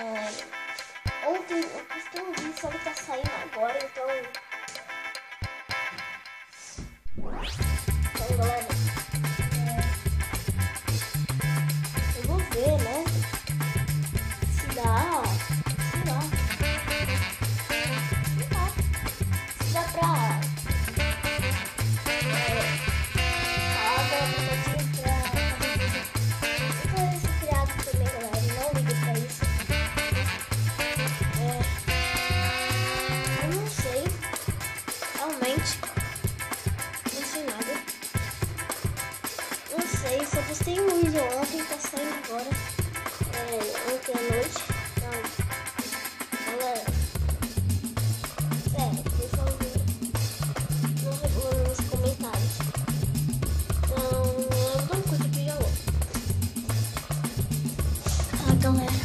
Ontem eu postei um vídeo, só que tá saindo agora, então galera, eu vou ver, né? Se dá, sei lá. Se dá pra esse criado também, galera. Não ligue pra isso. Eu não sei. Realmente. Não sei nada. Não sei. Só postei um vídeo ontem. Tá saindo agora. Ontem à noite. Então, galera. Sério, por favor. Não reclame nos comentários. Não, não coisa que já louco. Ah, galera.